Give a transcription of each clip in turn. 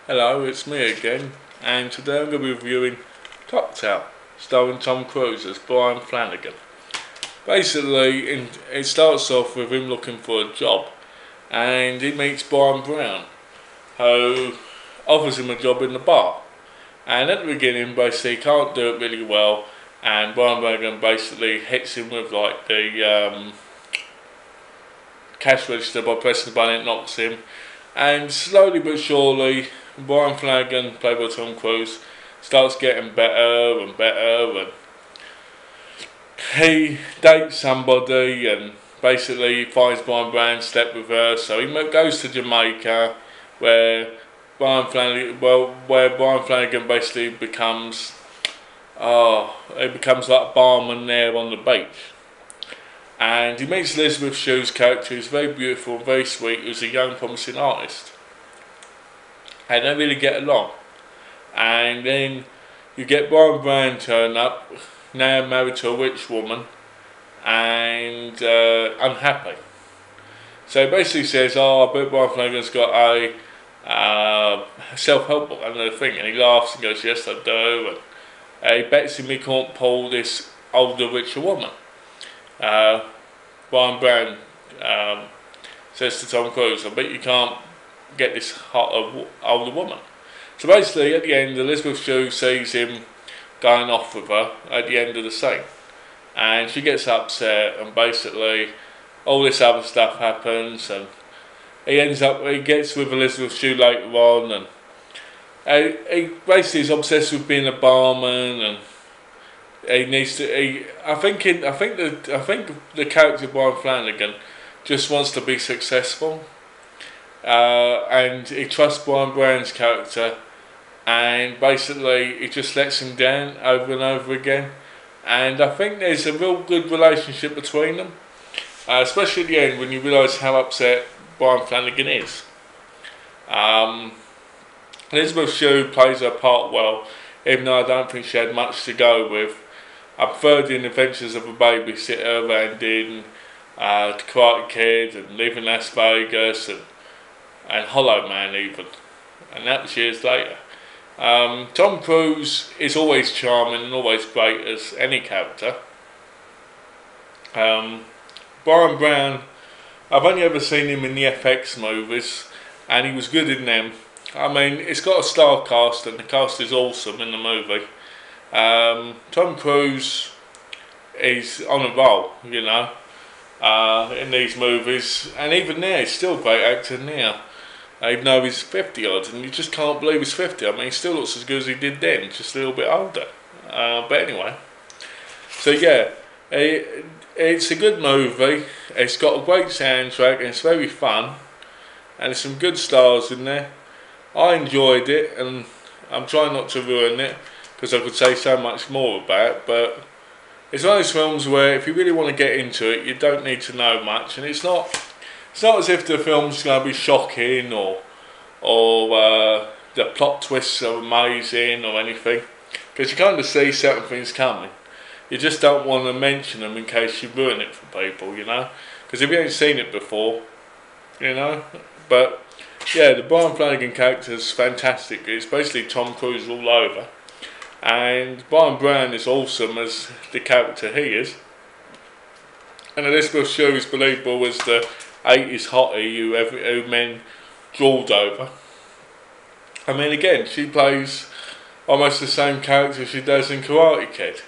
Hello, it's me again, and today I'm going to be reviewing Cocktail, starring Tom Cruise as Bryan Flanagan. Basically, it starts off with him looking for a job, and he meets Bryan Brown, who offers him a job in the bar. And at the beginning, basically, he can't do it really well, and Bryan Flanagan basically hits him with like the cash register by pressing the button. It knocks him, and slowly but surely Bryan Flanagan, played by Tom Cruise, starts getting better and better, and he dates somebody, and basically finds Bryan Brown step with her, so he goes to Jamaica, where Bryan Flanagan basically becomes he becomes like a barman there on the beach. And he meets Elisabeth Shue's character, who's very beautiful and very sweet, who's a young promising artist. And they really get along. And then you get Bryan Brown turn up, now married to a rich woman, and unhappy. So he basically says, I bet Bryan Flanagan's got a self-help book under the thing, and he laughs and goes, yes I do, and he bets him he can't pull this older, richer woman. Bryan Brown says to Tom Cruise, I bet you can't get this hot older woman. So basically, at the end, Elisabeth Shue sees him going off with her at the end of the scene, and she gets upset, and basically all this other stuff happens, and he gets with Elisabeth Shue later on, and he basically is obsessed with being a barman, and he needs to. I think the character of Bryan Flanagan just wants to be successful, and he trusts Bryan Brown's character, and basically he just lets him down over and over again. And I think there's a real good relationship between them, especially at the end when you realise how upset Bryan Flanagan is. Elisabeth Shue plays her part well, even though I don't think she had much to go with. I preferred The Adventures of a Babysitter and in Karate Kid and Leaving Las Vegas and Hollow Man even, and that was years later. Tom Cruise is always charming and always great as any character. Bryan Brown, I've only ever seen him in the FX movies, and he was good in them. I mean, it's got a star cast, and the cast is awesome in the movie. Tom Cruise is on a roll, you know, in these movies, and even there, he's still a great actor now. Even though he's 50 odd, and you just can't believe he's 50. I mean, he still looks as good as he did then, just a little bit older. But anyway, so yeah, it's a good movie. It's got a great soundtrack, and it's very fun, and there's some good stars in there. I enjoyed it, and I'm trying not to ruin it, because I could say so much more about it, but it's one of those films where if you really want to get into it, you don't need to know much, and it's not as if the film's going to be shocking or the plot twists are amazing or anything, because you kind of see certain things coming. You just don't want to mention them in case you ruin it for people, you know, because if you ain't seen it before, you know. But yeah, the Bryan Flanagan character is fantastic. It's basically Tom Cruise all over. And Bryan Brown is awesome as the character he is. And Elisabeth Shue is believable as the 80s hottie who men drooled over. I mean, again, she plays almost the same character she does in Karate Kid.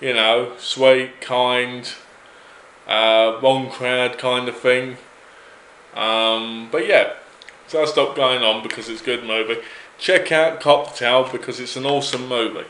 You know, sweet, kind, wrong crowd kind of thing. But yeah, so I'll stop going on because it's a good movie. Check out Cocktail because it's an awesome movie.